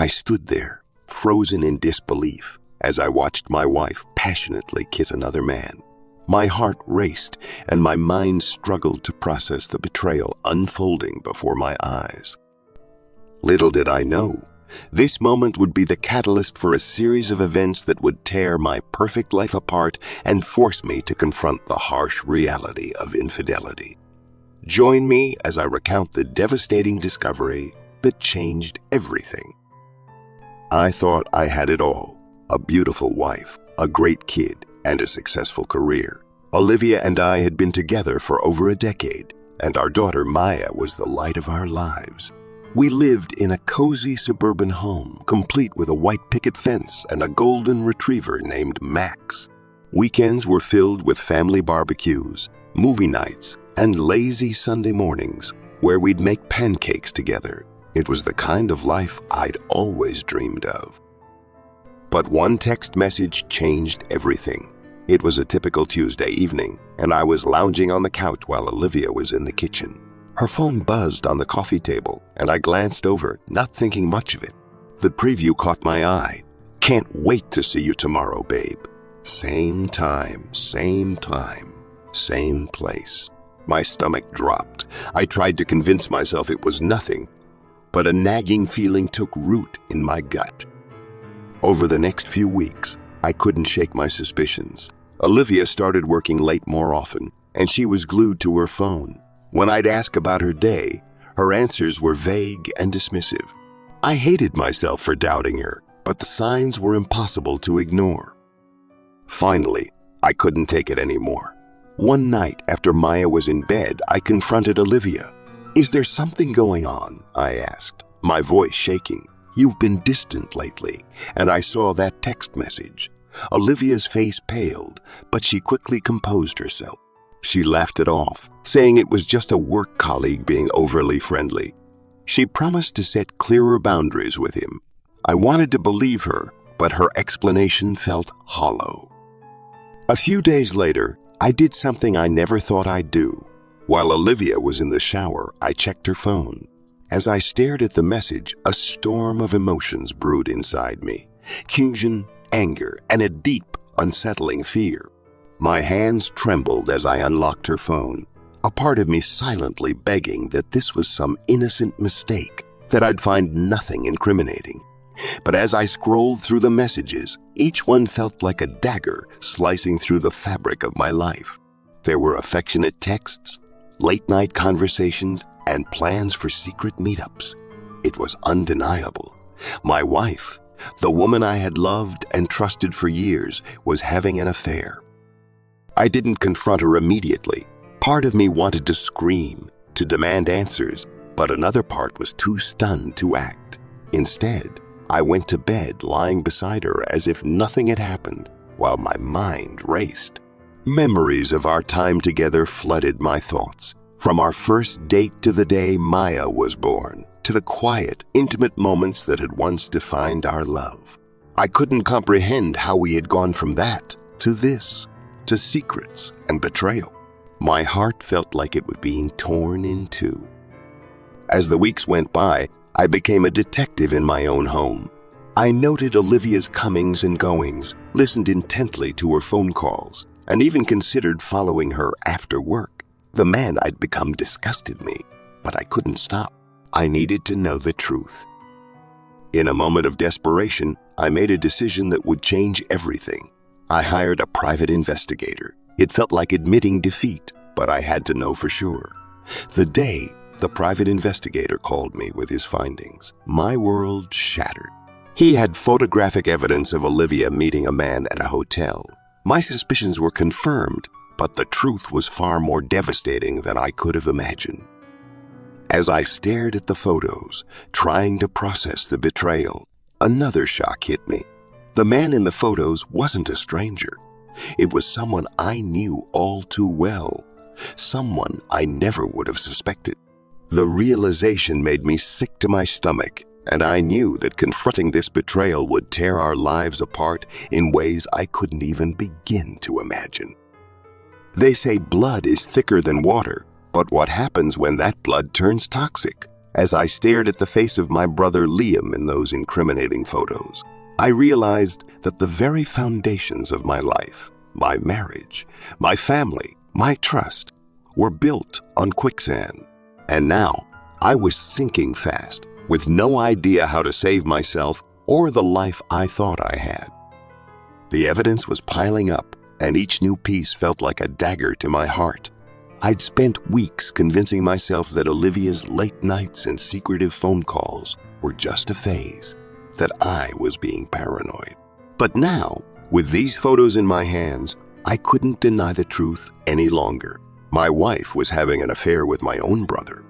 I stood there, frozen in disbelief, as I watched my wife passionately kiss another man. My heart raced, and my mind struggled to process the betrayal unfolding before my eyes. Little did I know, this moment would be the catalyst for a series of events that would tear my perfect life apart and force me to confront the harsh reality of infidelity. Join me as I recount the devastating discovery that changed everything. I thought I had it all: a beautiful wife, a great kid, and a successful career. Olivia and I had been together for over a decade, and our daughter Maya was the light of our lives. We lived in a cozy suburban home, complete with a white picket fence and a golden retriever named Max. Weekends were filled with family barbecues, movie nights, and lazy Sunday mornings where we'd make pancakes together. It was the kind of life I'd always dreamed of. But one text message changed everything. It was a typical Tuesday evening, and I was lounging on the couch while Olivia was in the kitchen. Her phone buzzed on the coffee table, and I glanced over, not thinking much of it. The preview caught my eye. "Can't wait to see you tomorrow, babe. Same time, same place." My stomach dropped. I tried to convince myself it was nothing, but a nagging feeling took root in my gut. Over the next few weeks, I couldn't shake my suspicions. Olivia started working late more often, and she was glued to her phone. When I'd ask about her day, her answers were vague and dismissive. I hated myself for doubting her, but the signs were impossible to ignore. Finally, I couldn't take it anymore. One night after Maya was in bed, I confronted Olivia. "Is there something going on?" I asked, my voice shaking. "You've been distant lately," and I saw that text message. Olivia's face paled, but she quickly composed herself. She laughed it off, saying it was just a work colleague being overly friendly. She promised to set clearer boundaries with him. I wanted to believe her, but her explanation felt hollow. A few days later, I did something I never thought I'd do. While Olivia was in the shower, I checked her phone. As I stared at the message, a storm of emotions brewed inside me: confusion, anger, and a deep, unsettling fear. My hands trembled as I unlocked her phone, a part of me silently begging that this was some innocent mistake, that I'd find nothing incriminating. But as I scrolled through the messages, each one felt like a dagger slicing through the fabric of my life. There were affectionate texts, late-night conversations, and plans for secret meetups. It was undeniable. My wife, the woman I had loved and trusted for years, was having an affair. I didn't confront her immediately. Part of me wanted to scream, to demand answers, but another part was too stunned to act. Instead, I went to bed lying beside her as if nothing had happened, while my mind raced. Memories of our time together flooded my thoughts. From our first date to the day Maya was born, to the quiet, intimate moments that had once defined our love. I couldn't comprehend how we had gone from that to this, to secrets and betrayal. My heart felt like it was being torn in two. As the weeks went by, I became a detective in my own home. I noted Olivia's comings and goings, listened intently to her phone calls, and even considered following her after work. The man I'd become disgusted me, but I couldn't stop. I needed to know the truth. In a moment of desperation, I made a decision that would change everything. I hired a private investigator. It felt like admitting defeat, but I had to know for sure. The day the private investigator called me with his findings, my world shattered. He had photographic evidence of Olivia meeting a man at a hotel. My suspicions were confirmed, but the truth was far more devastating than I could have imagined. As I stared at the photos, trying to process the betrayal, another shock hit me. The man in the photos wasn't a stranger. It was someone I knew all too well, someone I never would have suspected. The realization made me sick to my stomach, and I knew that confronting this betrayal would tear our lives apart in ways I couldn't even begin to imagine. They say blood is thicker than water, but what happens when that blood turns toxic? As I stared at the face of my brother Liam in those incriminating photos, I realized that the very foundations of my life, my marriage, my family, my trust, were built on quicksand. And now, I was sinking fast, with no idea how to save myself or the life I thought I had. The evidence was piling up, and each new piece felt like a dagger to my heart. I'd spent weeks convincing myself that Olivia's late nights and secretive phone calls were just a phase, that I was being paranoid. But now, with these photos in my hands, I couldn't deny the truth any longer. My wife was having an affair with my own brother.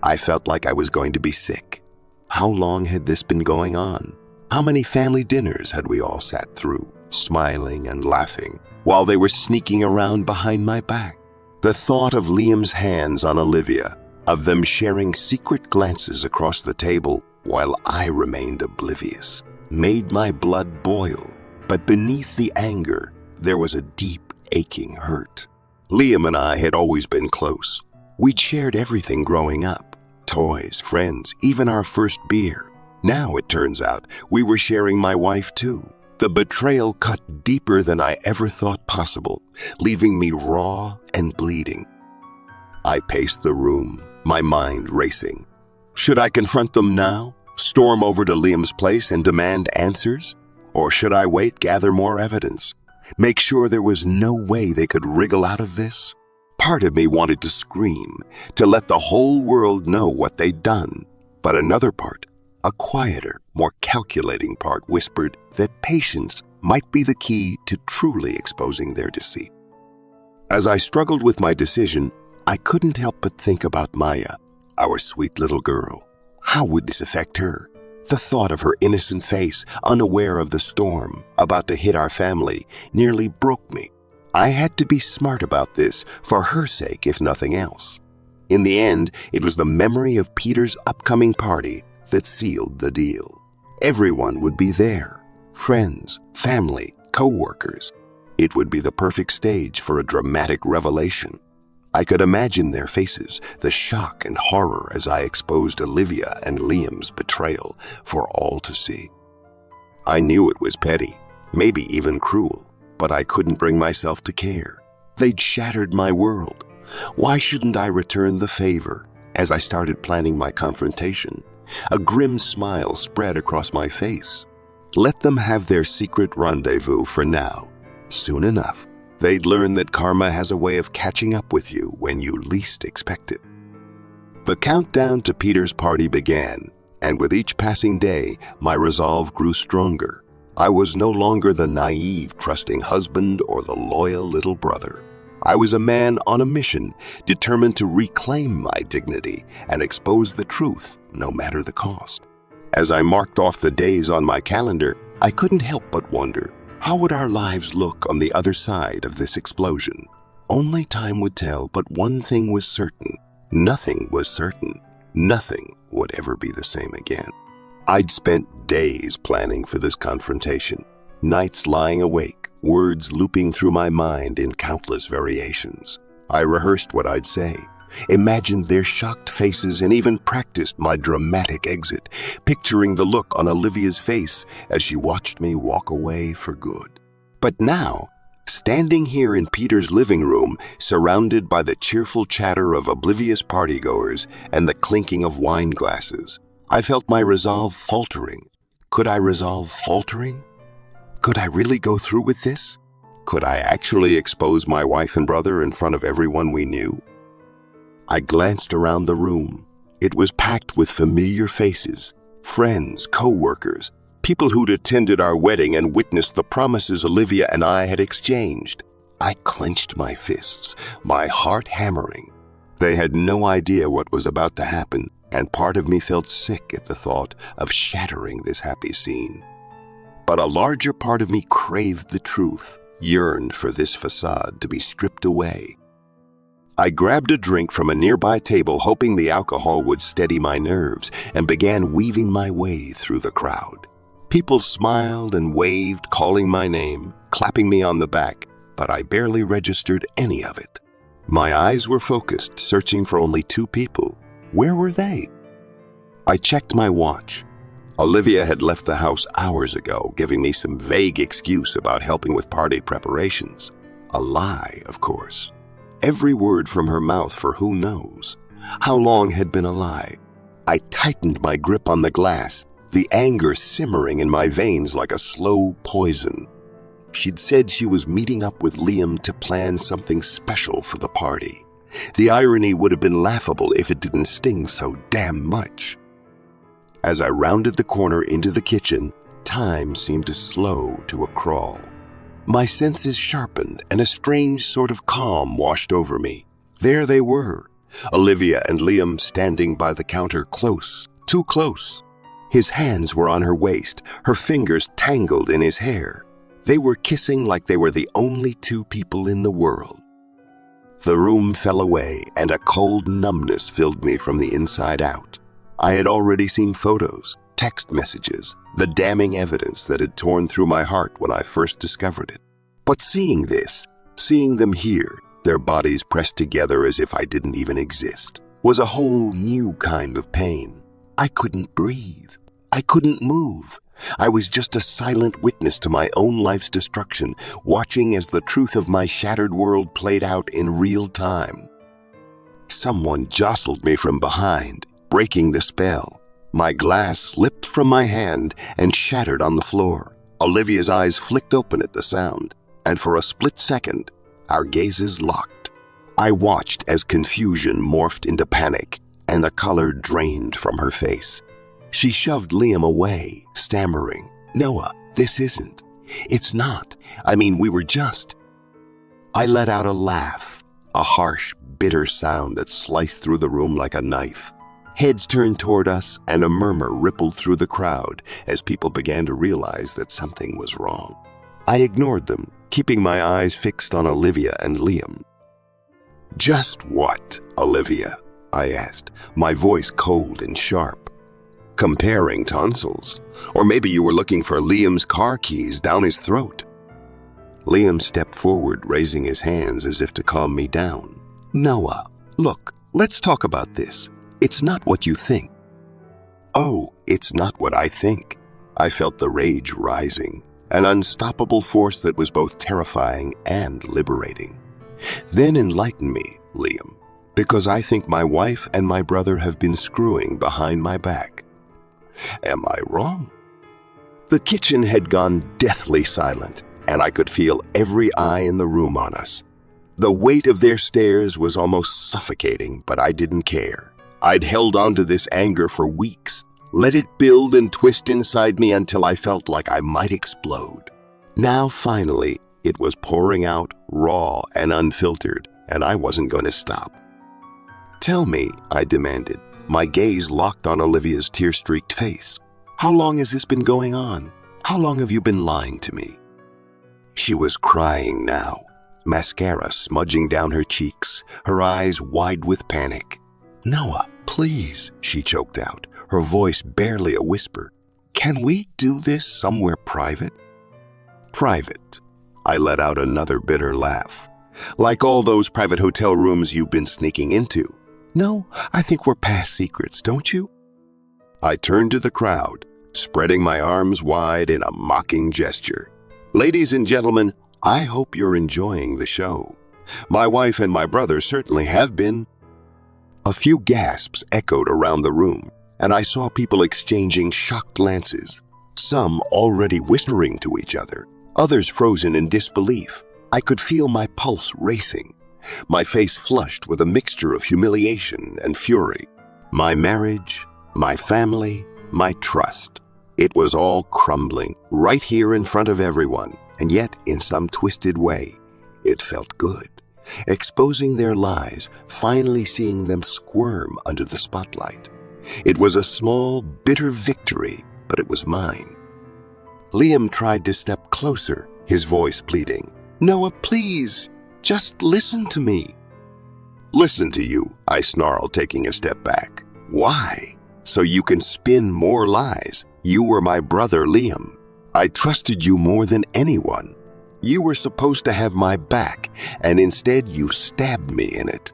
I felt like I was going to be sick. How long had this been going on? How many family dinners had we all sat through, smiling and laughing, while they were sneaking around behind my back? The thought of Liam's hands on Olivia, of them sharing secret glances across the table while I remained oblivious, made my blood boil. But beneath the anger, there was a deep, aching hurt. Liam and I had always been close. We'd shared everything growing up, toys, friends, even our first beer. Now, it turns out, we were sharing my wife too. The betrayal cut deeper than I ever thought possible, leaving me raw and bleeding. I paced the room, my mind racing. Should I confront them now, storm over to Liam's place and demand answers? Or should I wait, gather more evidence, make sure there was no way they could wriggle out of this? Part of me wanted to scream, to let the whole world know what they'd done. But another part, a quieter, more calculating part, whispered that patience might be the key to truly exposing their deceit. As I struggled with my decision, I couldn't help but think about Maya, our sweet little girl. How would this affect her? The thought of her innocent face, unaware of the storm about to hit our family, nearly broke me. I had to be smart about this, for her sake if nothing else. In the end, it was the memory of Peter's upcoming party that sealed the deal. Everyone would be there. Friends, family, co-workers. It would be the perfect stage for a dramatic revelation. I could imagine their faces, the shock and horror as I exposed Olivia and Liam's betrayal for all to see. I knew it was petty, maybe even cruel, but I couldn't bring myself to care. They'd shattered my world. Why shouldn't I return the favor? As I started planning my confrontation, a grim smile spread across my face. Let them have their secret rendezvous for now. Soon enough, they'd learn that karma has a way of catching up with you when you least expect it. The countdown to Peter's party began, and with each passing day, my resolve grew stronger. I was no longer the naive, trusting husband or the loyal little brother. I was a man on a mission, determined to reclaim my dignity and expose the truth, no matter the cost. As I marked off the days on my calendar, I couldn't help but wonder, how would our lives look on the other side of this explosion? Only time would tell, but one thing was certain. Nothing was certain. Nothing would ever be the same again. I'd spent days planning for this confrontation, nights lying awake, words looping through my mind in countless variations. I rehearsed what I'd say, imagined their shocked faces, and even practiced my dramatic exit, picturing the look on Olivia's face as she watched me walk away for good. But now, standing here in Peter's living room, surrounded by the cheerful chatter of oblivious partygoers and the clinking of wine glasses, I felt my resolve faltering. Could I resolve faltering? Could I really go through with this? Could I actually expose my wife and brother in front of everyone we knew? I glanced around the room. It was packed with familiar faces, friends, co-workers, people who'd attended our wedding and witnessed the promises Olivia and I had exchanged. I clenched my fists, my heart hammering. They had no idea what was about to happen, and part of me felt sick at the thought of shattering this happy scene. But a larger part of me craved the truth, yearned for this facade to be stripped away. I grabbed a drink from a nearby table, hoping the alcohol would steady my nerves, and began weaving my way through the crowd. People smiled and waved, calling my name, clapping me on the back, but I barely registered any of it. My eyes were focused, searching for only two people. Where were they? I checked my watch. Olivia had left the house hours ago, giving me some vague excuse about helping with party preparations. A lie, of course. Every word from her mouth for who knows how long had been a lie. I tightened my grip on the glass, the anger simmering in my veins like a slow poison. She'd said she was meeting up with Liam to plan something special for the party. The irony would have been laughable if it didn't sting so damn much. As I rounded the corner into the kitchen, time seemed to slow to a crawl. My senses sharpened and a strange sort of calm washed over me. There they were, Olivia and Liam standing by the counter close, too close. His hands were on her waist, her fingers tangled in his hair. They were kissing like they were the only two people in the world. The room fell away and a cold numbness filled me from the inside out. I had already seen photos, text messages, the damning evidence that had torn through my heart when I first discovered it. But seeing this, seeing them here, their bodies pressed together as if I didn't even exist, was a whole new kind of pain. I couldn't breathe. I couldn't move. I was just a silent witness to my own life's destruction, watching as the truth of my shattered world played out in real time. Someone jostled me from behind, breaking the spell. My glass slipped from my hand and shattered on the floor. Olivia's eyes flicked open at the sound, and for a split second, our gazes locked. I watched as confusion morphed into panic, and the color drained from her face. She shoved Liam away, stammering, "Noah, this isn't. It's not. I mean, we were just..." I let out a laugh, a harsh, bitter sound that sliced through the room like a knife. Heads turned toward us, and a murmur rippled through the crowd as people began to realize that something was wrong. I ignored them, keeping my eyes fixed on Olivia and Liam. "Just what, Olivia?" I asked, my voice cold and sharp. "Comparing tonsils? Or maybe you were looking for Liam's car keys down his throat?" Liam stepped forward, raising his hands as if to calm me down. "Noah, look, let's talk about this. It's not what you think." "Oh, it's not what I think." I felt the rage rising, an unstoppable force that was both terrifying and liberating. "Then enlighten me, Liam, because I think my wife and my brother have been screwing behind my back." Am I wrong? The kitchen had gone deathly silent, and I could feel every eye in the room on us. The weight of their stares was almost suffocating, but I didn't care. I'd held on to this anger for weeks, let it build and twist inside me until I felt like I might explode. Now, finally, it was pouring out, raw and unfiltered, and I wasn't going to stop. "Tell me," I demanded, my gaze locked on Olivia's tear-streaked face. "How long has this been going on? How long have you been lying to me?" She was crying now, mascara smudging down her cheeks, her eyes wide with panic. "Noah, please," she choked out, her voice barely a whisper. "Can we do this somewhere private?" "Private?" I let out another bitter laugh. "Like all those private hotel rooms you've been sneaking into?" "No, I think we're past secrets, don't you?" I turned to the crowd, spreading my arms wide in a mocking gesture. "Ladies and gentlemen, I hope you're enjoying the show. My wife and my brother certainly have been." A few gasps echoed around the room, and I saw people exchanging shocked glances, some already whispering to each other, others frozen in disbelief. I could feel my pulse racing, my face flushed with a mixture of humiliation and fury. My marriage, my family, my trust. It was all crumbling right here in front of everyone, and yet in some twisted way, it felt good. Exposing their lies, finally seeing them squirm under the spotlight. It was a small, bitter victory, but it was mine. Liam tried to step closer, his voice pleading. "Noah, please, just listen to me." "Listen to you," I snarled, taking a step back. "Why? So you can spin more lies. You were my brother, Liam. I trusted you more than anyone. You were supposed to have my back, and instead you stabbed me in it."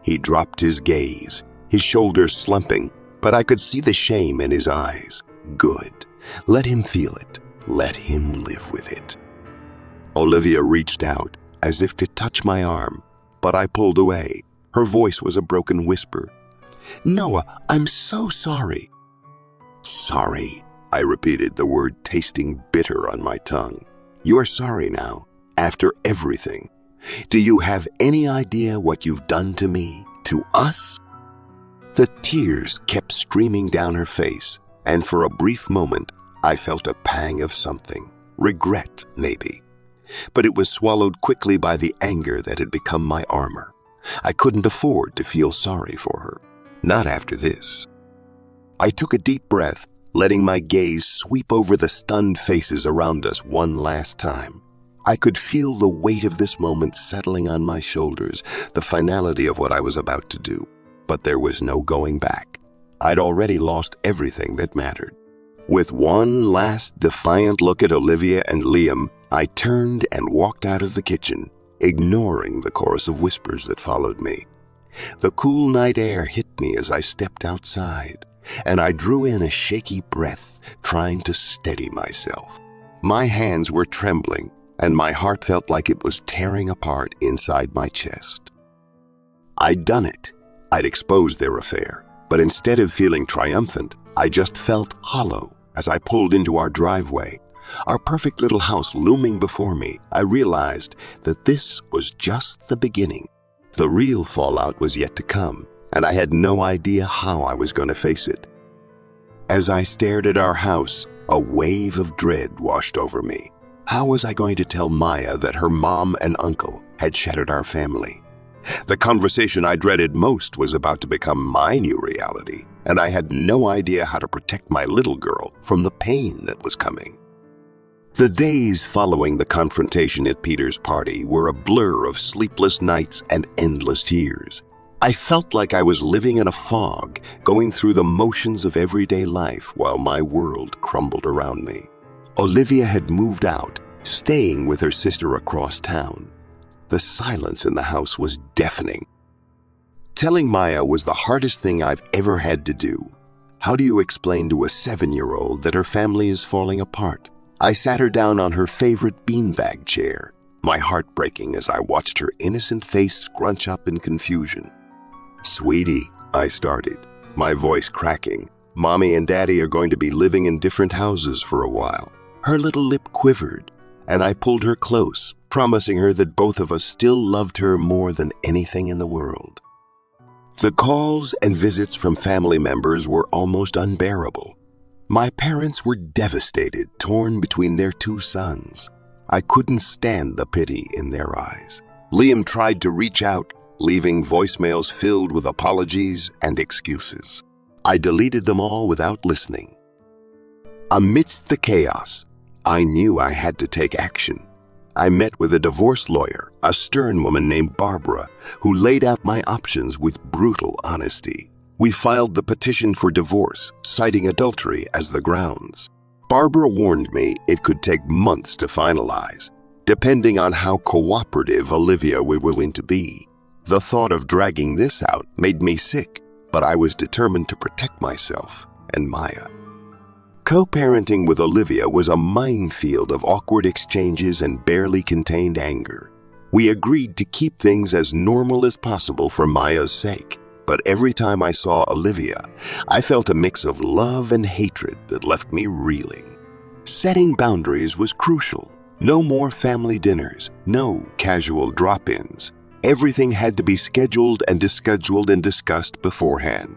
He dropped his gaze, his shoulders slumping. but I could see the shame in his eyes. Good. Let him feel it. Let him live with it. Olivia reached out, as if to touch my arm, but I pulled away. Her voice was a broken whisper. "Noah, I'm so sorry." "Sorry," I repeated, the word tasting bitter on my tongue. "You're sorry now, after everything. Do you have any idea what you've done to me, to us?" The tears kept streaming down her face, and for a brief moment, I felt a pang of something. Regret, maybe. But it was swallowed quickly by the anger that had become my armor. I couldn't afford to feel sorry for her. Not after this. I took a deep breath, letting my gaze sweep over the stunned faces around us one last time. I could feel the weight of this moment settling on my shoulders, the finality of what I was about to do. But there was no going back. I'd already lost everything that mattered. With one last defiant look at Olivia and Liam, I turned and walked out of the kitchen, ignoring the chorus of whispers that followed me. The cool night air hit me as I stepped outside, and I drew in a shaky breath, trying to steady myself. My hands were trembling, and my heart felt like it was tearing apart inside my chest. I'd done it. I'd exposed their affair, but instead of feeling triumphant, I just felt hollow as I pulled into our driveway. Our perfect little house looming before me, I realized that this was just the beginning. The real fallout was yet to come, and I had no idea how I was going to face it. As I stared at our house, a wave of dread washed over me. How was I going to tell Maya that her mom and uncle had shattered our family? The conversation I dreaded most was about to become my new reality, and I had no idea how to protect my little girl from the pain that was coming. The days following the confrontation at Peter's party were a blur of sleepless nights and endless tears. I felt like I was living in a fog, going through the motions of everyday life while my world crumbled around me. Olivia had moved out, staying with her sister across town. The silence in the house was deafening. Telling Maya was the hardest thing I've ever had to do. How do you explain to a 7-year-old that her family is falling apart? I sat her down on her favorite beanbag chair, my heart breaking as I watched her innocent face scrunch up in confusion. "Sweetie," I started, my voice cracking, "Mommy and Daddy are going to be living in different houses for a while." Her little lip quivered, and I pulled her close, promising her that both of us still loved her more than anything in the world. The calls and visits from family members were almost unbearable. My parents were devastated, torn between their 2 sons. I couldn't stand the pity in their eyes. Liam tried to reach out, leaving voicemails filled with apologies and excuses. I deleted them all without listening. Amidst the chaos, I knew I had to take action. I met with a divorce lawyer, a stern woman named Barbara, who laid out my options with brutal honesty. We filed the petition for divorce, citing adultery as the grounds. Barbara warned me it could take months to finalize, depending on how cooperative Olivia was willing to be. The thought of dragging this out made me sick, but I was determined to protect myself and Maya. Co-parenting with Olivia was a minefield of awkward exchanges and barely contained anger. We agreed to keep things as normal as possible for Maya's sake, but every time I saw Olivia, I felt a mix of love and hatred that left me reeling. Setting boundaries was crucial. No more family dinners, no casual drop-ins. Everything had to be scheduled and discussed beforehand.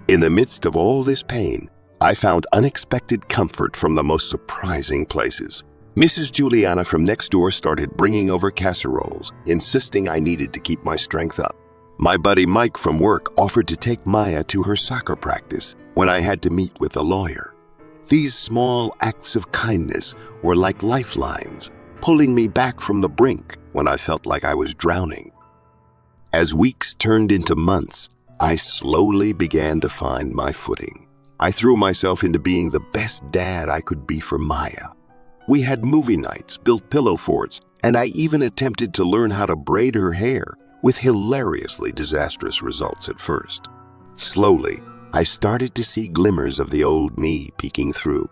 In the midst of all this pain, I found unexpected comfort from the most surprising places. Mrs. Juliana from next door started bringing over casseroles, insisting I needed to keep my strength up. My buddy Mike from work offered to take Maya to her soccer practice when I had to meet with a lawyer. These small acts of kindness were like lifelines, pulling me back from the brink when I felt like I was drowning. As weeks turned into months, I slowly began to find my footing. I threw myself into being the best dad I could be for Maya. We had movie nights, built pillow forts, and I even attempted to learn how to braid her hair, with hilariously disastrous results at first. Slowly, I started to see glimmers of the old me peeking through.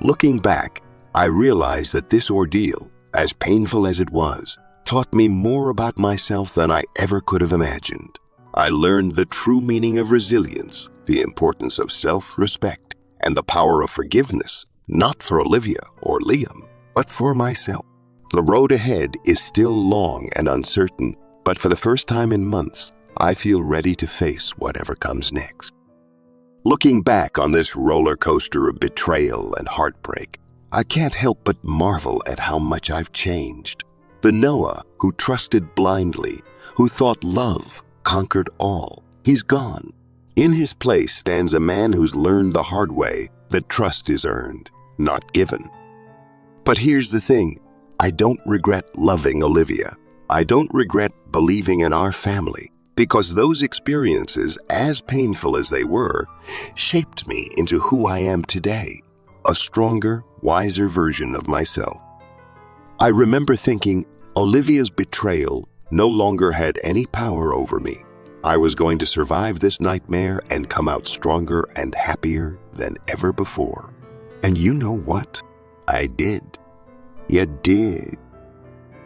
Looking back, I realized that this ordeal, as painful as it was, taught me more about myself than I ever could have imagined. I learned the true meaning of resilience, the importance of self-respect, and the power of forgiveness, not for Olivia or Liam, but for myself. The road ahead is still long and uncertain, but for the first time in months, I feel ready to face whatever comes next. Looking back on this roller coaster of betrayal and heartbreak, I can't help but marvel at how much I've changed. The Noah who trusted blindly, who thought love conquered all, he's gone. In his place stands a man who's learned the hard way that trust is earned, not given. But here's the thing, I don't regret loving Olivia. I don't regret believing in our family, because those experiences, as painful as they were, shaped me into who I am today, a stronger, wiser version of myself. I remember thinking Olivia's betrayal no longer had any power over me. I was going to survive this nightmare and come out stronger and happier than ever before. And you know what? I did. You did.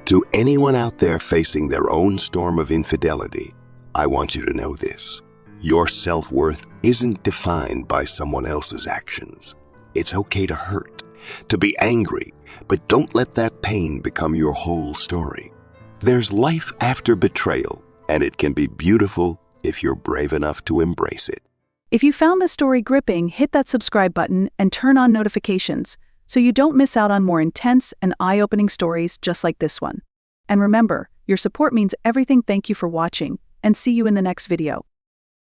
To anyone out there facing their own storm of infidelity, I want you to know this. Your self-worth isn't defined by someone else's actions. It's okay to hurt, to be angry, but don't let that pain become your whole story. There's life after betrayal, and it can be beautiful if you're brave enough to embrace it. If you found this story gripping, hit that subscribe button and turn on notifications so you don't miss out on more intense and eye-opening stories just like this one. And remember, your support means everything. Thank you for watching, and see you in the next video.